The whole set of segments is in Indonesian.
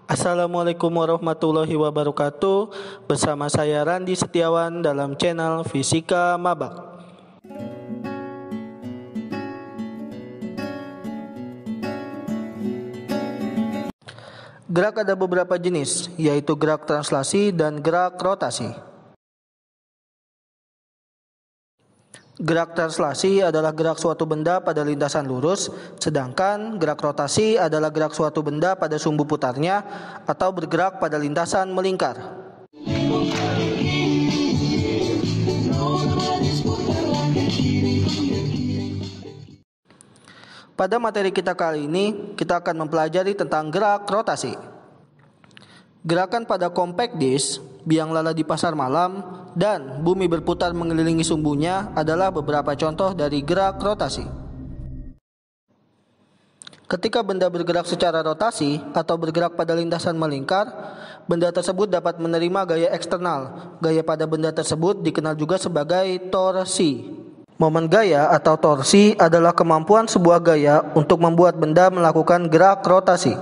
Assalamualaikum warahmatullahi wabarakatuh. Bersama saya Randi Setiawan dalam channel Fisika Mabak. Gerak ada beberapa jenis, yaitu gerak translasi dan gerak rotasi. Gerak translasi adalah gerak suatu benda pada lintasan lurus, sedangkan gerak rotasi adalah gerak suatu benda pada sumbu putarnya atau bergerak pada lintasan melingkar. Pada materi kita kali ini, kita akan mempelajari tentang gerak rotasi. Gerakan pada compact disk, biang lala di pasar malam, dan bumi berputar mengelilingi sumbunya adalah beberapa contoh dari gerak rotasi. Ketika benda bergerak secara rotasi atau bergerak pada lintasan melingkar, benda tersebut dapat menerima gaya eksternal. Gaya pada benda tersebut dikenal juga sebagai torsi. Momen gaya atau torsi adalah kemampuan sebuah gaya untuk membuat benda melakukan gerak rotasi.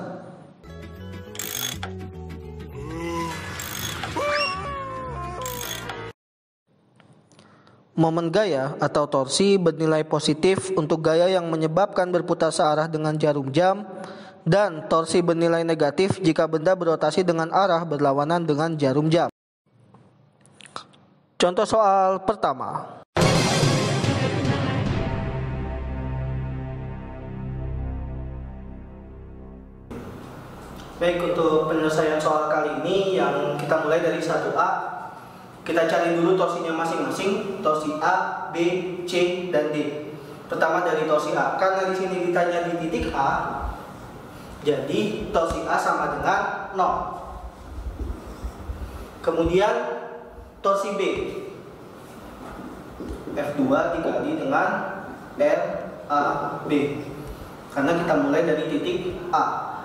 Momen gaya atau torsi bernilai positif untuk gaya yang menyebabkan berputar searah dengan jarum jam, dan torsi bernilai negatif jika benda berotasi dengan arah berlawanan dengan jarum jam. Contoh soal pertama. Baik, untuk penyelesaian soal kali ini yang kita mulai dari 1A, kita cari dulu torsinya masing-masing, torsi A, B, C, dan D. Pertama dari torsi A, karena di sini ditanya di titik A, jadi torsi A sama dengan 0. Kemudian torsi B, F2 dikali dengan RAB. Karena kita mulai dari titik A.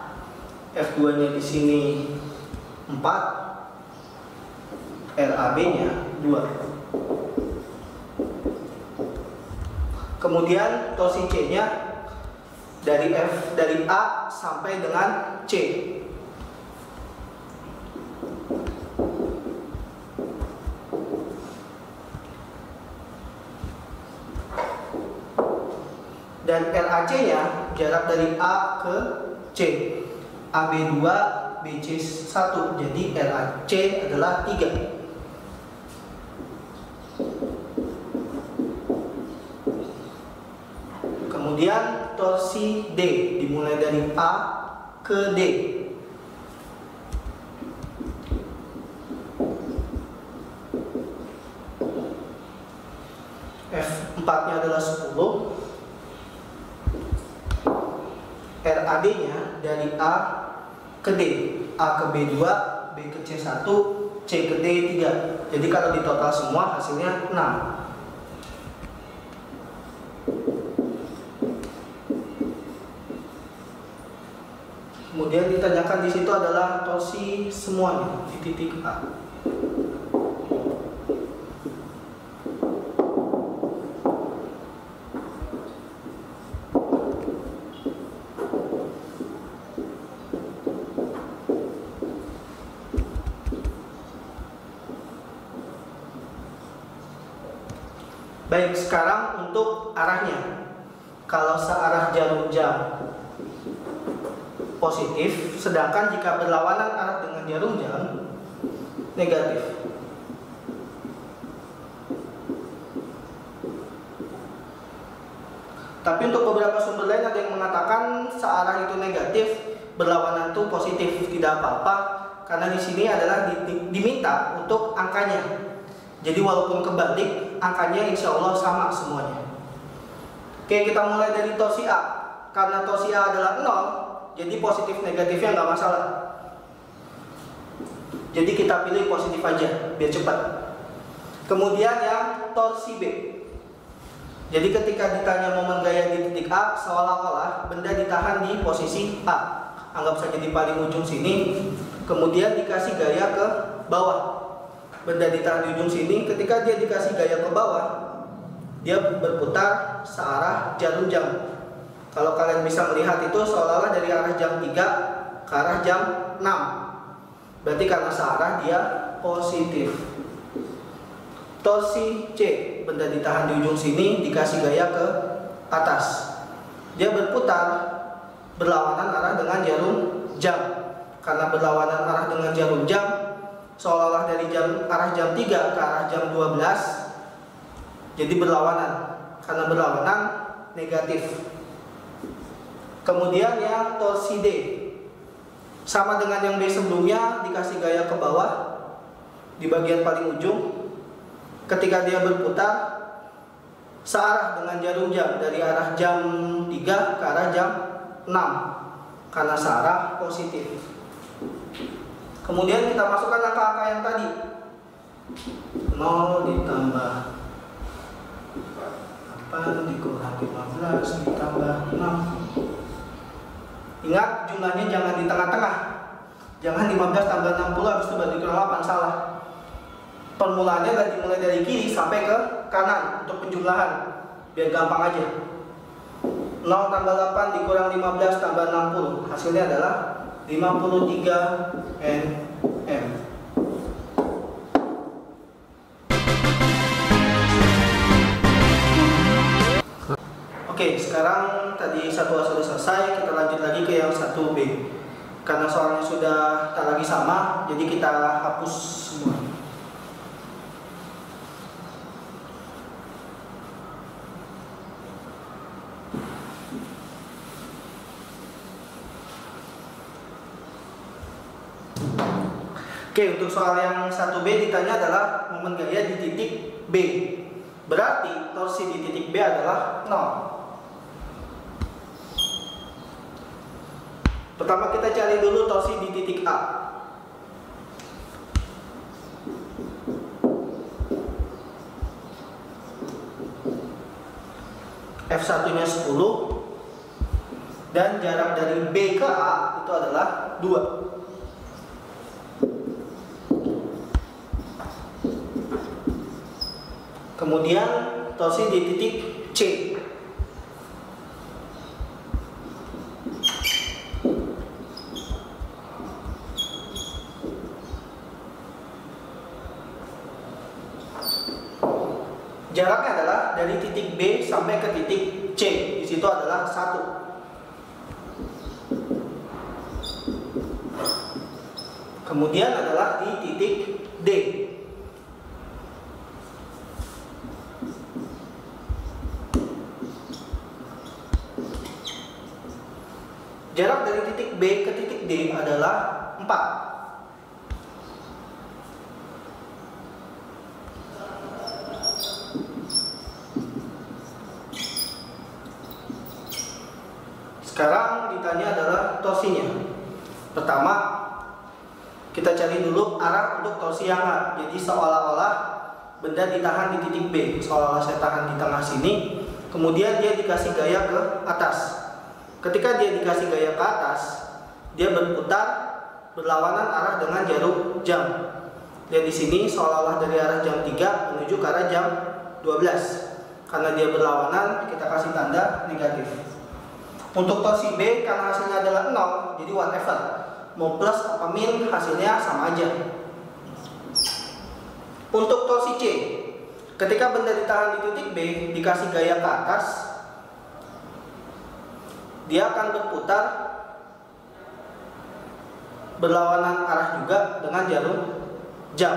F2-nya di sini 4, RAB-nya 2. Kemudian torsi C-nya dari A sampai dengan C. Dan RAC-nya jarak dari A ke C. AB2, BC1, jadi RAC adalah 3. Kemudian torsi D dimulai dari A ke D. F4-nya adalah 10. RAD-nya dari A ke D, A ke B2, B ke C1, C ke D3. Jadi kalau ditotal semua hasilnya 6. Kemudian ditanyakan di situ adalah torsi semuanya di titik A. Baik, sekarang untuk arahnya. Kalau searah jarum jam positif, sedangkan jika berlawanan arah dengan jarum jam negatif. Tapi untuk beberapa sumber lain ada yang mengatakan searah itu negatif, berlawanan itu positif, tidak apa-apa, karena di sini adalah diminta untuk angkanya. Jadi walaupun kebalik, angkanya insya Allah sama semuanya. Oke, kita mulai dari torsi A. Karena torsi A adalah 0, jadi positif negatifnya nggak masalah. Jadi kita pilih positif aja, biar cepat. Kemudian yang torsi B. Jadi ketika ditanya momen gaya di titik A, seolah-olah benda ditahan di posisi A. Anggap saja di paling ujung sini. Kemudian dikasih gaya ke bawah. Benda ditahan di ujung sini, ketika dia dikasih gaya ke bawah, dia berputar searah jarum jam. Kalau kalian bisa melihat itu seolah-olah dari arah jam 3 ke arah jam 6. Berarti karena searah dia positif. Torsi C, benda ditahan di ujung sini dikasih gaya ke atas. Dia berputar berlawanan arah dengan jarum jam. Karena berlawanan arah dengan jarum jam, seolah-olah dari arah jam 3 ke arah jam 12, jadi berlawanan. Karena berlawanan negatif. Kemudian yang torsi D, sama dengan yang B sebelumnya, dikasih gaya ke bawah di bagian paling ujung. Ketika dia berputar searah dengan jarum jam dari arah jam 3 ke arah jam 6 karena searah positif. Kemudian kita masukkan angka-angka yang tadi. 0 ditambah 8 dikurang 15 ditambah 6. Ingat, jumlahnya jangan di tengah-tengah. Jangan 15 tambah 60 habis itu baru dikurang 8, salah. Permulaannya adalah dimulai dari kiri sampai ke kanan untuk penjumlahan, biar gampang aja. 0 tambah 8 dikurang 15 tambah 60, hasilnya adalah 53 nm. Oke, sekarang tadi 1A sudah selesai, kita lanjut lagi ke yang 1B. Karena soalnya sudah tak lagi sama, jadi kita hapus semua. Oke, untuk soal yang 1B ditanya adalah momen gaya di titik B. Berarti torsi di titik B adalah 0. Pertama kita cari dulu torsi di titik A. F1 nya 10 dan jarak dari B ke A itu adalah 2. Kemudian torsi di titik C. Jaraknya adalah dari titik B sampai ke titik C. Di situ adalah 1. Kemudian adalah di titik D. Jarak dari titik B ke titik D adalah 4. Sekarang ditanya adalah torsinya. Pertama, kita cari dulu arah untuk torsi yang A. Jadi seolah-olah benda ditahan di titik B. Seolah-olah saya tahan di tengah sini. Kemudian dia dikasih gaya ke atas. Ketika dia dikasih gaya ke atas, dia berputar berlawanan arah dengan jarum jam. Dan di sini seolah-olah dari arah jam 3 menuju ke arah jam 12. Karena dia berlawanan, kita kasih tanda negatif. Untuk torsi B, karena hasilnya adalah 0, jadi whatever. Mau plus apa min, hasilnya sama aja. Untuk torsi C, ketika benda ditahan di titik B, dikasih gaya ke atas, dia akan berputar berlawanan arah juga dengan jarum jam.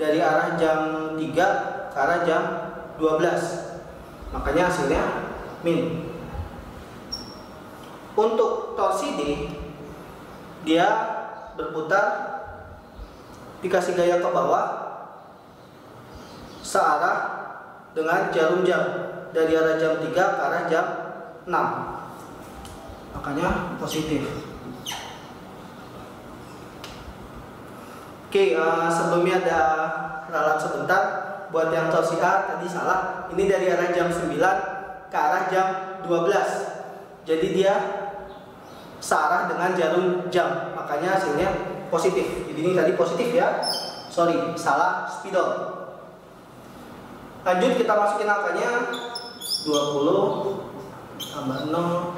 Dari arah jam 3 ke arah jam 12. Makanya hasilnya min. Untuk torsi D, dia berputar dikasih gaya ke bawah searah dengan jarum jam dari arah jam 3 ke arah jam 6. Makanya positif. Oke, sebelumnya ada ralat sebentar. Buat yang torsi A tadi salah. Ini dari arah jam 9 ke arah jam 12. Jadi dia searah dengan jarum jam, makanya hasilnya positif. Jadi ini tadi positif ya. Sorry, salah spidol. Lanjut kita masukin angkanya. 20 tambah 0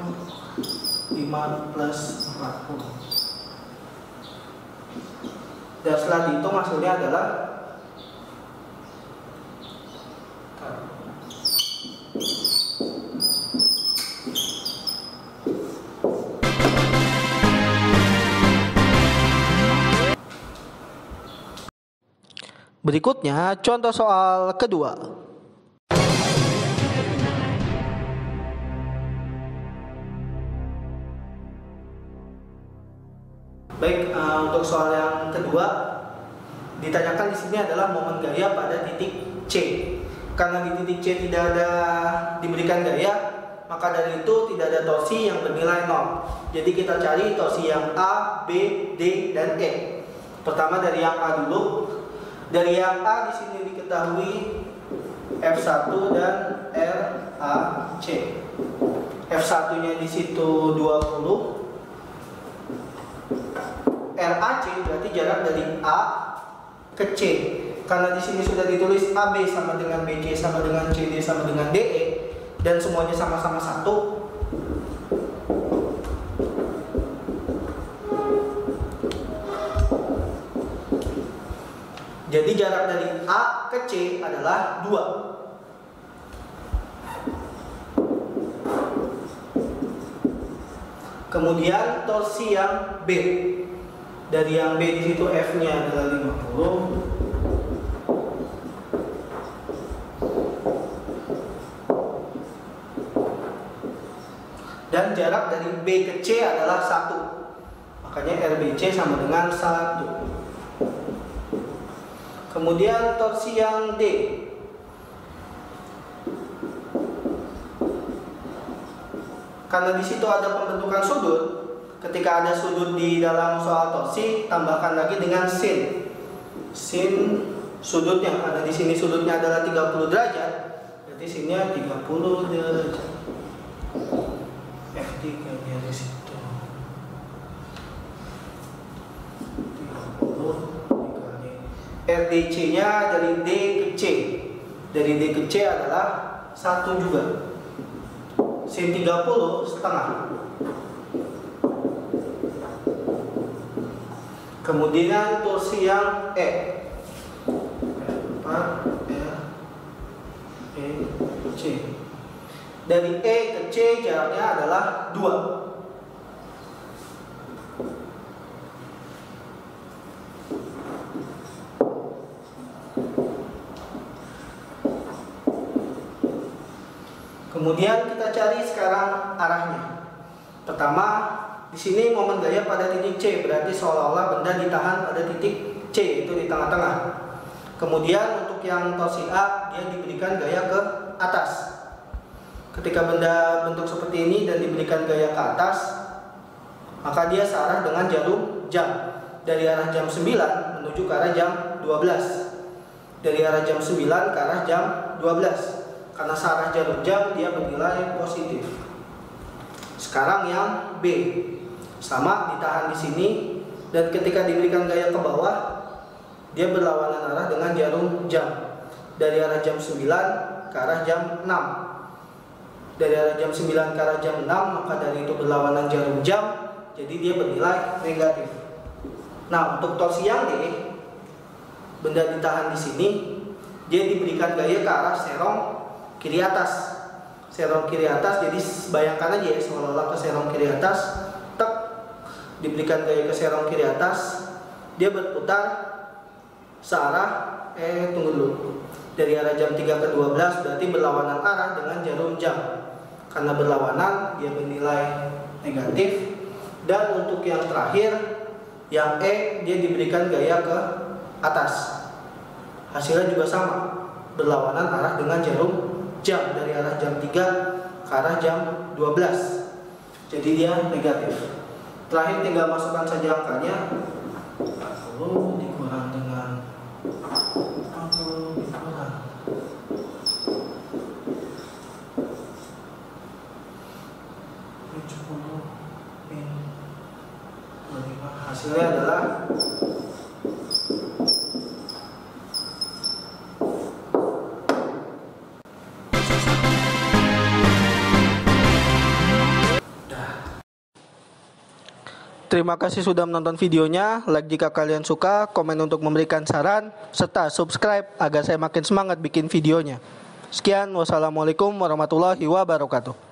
5 plus 40. Dan setelah dihitung hasilnya adalah berikutnya contoh soal kedua. Baik, untuk soal yang kedua ditanyakan di sini adalah momen gaya pada titik C. Karena di titik C tidak ada diberikan gaya, maka dari itu tidak ada torsi yang bernilai 0. Jadi kita cari torsi yang A, B, D, dan E. Pertama dari yang A dulu. Dari yang A di sini diketahui F1 dan RAC. F1-nya di situ 20. RAC berarti jarak dari A ke C. Karena di sini sudah ditulis AB sama dengan BC sama dengan CD sama dengan DE dan semuanya sama-sama 1. Jadi jarak dari A ke C adalah 2. Kemudian torsi yang B. Dari yang B di situ F-nya adalah 50. Dan jarak dari B ke C adalah 1. Makanya RBC sama dengan 1. Kemudian torsi yang D. Karena di situ ada pembentukan sudut, ketika ada sudut di dalam soal torsi, tambahkan lagi dengan sin. Sin sudut yang ada di sini sudutnya adalah 30 derajat, berarti sinnya 30 derajat. F3 di situ. 30 dikali RDC-nya dari D ke C. Dari D ke C adalah 1 juga. Sin 30 setengah. Kemudian torsi yang E. C. Dari E ke C jaraknya adalah 2. Kemudian kita cari sekarang arahnya. Pertama, di sini momen gaya pada titik C, berarti seolah-olah benda ditahan pada titik C, itu di tengah-tengah. Kemudian untuk yang torsi A, dia diberikan gaya ke atas. Ketika benda bentuk seperti ini dan diberikan gaya ke atas, maka dia searah dengan jarum jam. Dari arah jam 9 menuju ke arah jam 12. Dari arah jam 9 ke arah jam 12. Karena searah jarum jam dia bernilai positif. Sekarang yang B, sama ditahan di sini dan ketika diberikan gaya ke bawah dia berlawanan arah dengan jarum jam. Dari arah jam 9 ke arah jam 6. Dari arah jam 9 ke arah jam 6, maka dari itu berlawanan jarum jam, jadi dia bernilai negatif. Nah, untuk torsi yang D, benda ditahan di sini, dia diberikan gaya ke arah serong kiri atas. Serong kiri atas, jadi bayangkan aja ya, seolah-olah ke serong kiri atas, tek, diberikan gaya ke serong kiri atas, dia berputar searah, tunggu dulu, dari arah jam 3 ke 12 berarti berlawanan arah dengan jarum jam. Karena berlawanan, dia bernilai negatif. Dan untuk yang terakhir, yang E, dia diberikan gaya ke atas. Hasilnya juga sama, berlawanan arah dengan jarum jam dari arah jam 3 ke arah jam 12. Jadi dia negatif. Terakhir tinggal masukkan saja angkanya. 40 dikurang dengan 40 dikurang 70 min 25. Hasilnya adalah Terima kasih sudah menonton videonya. Like jika kalian suka, komen untuk memberikan saran, serta subscribe agar saya makin semangat bikin videonya. Sekian, wassalamualaikum warahmatullahi wabarakatuh.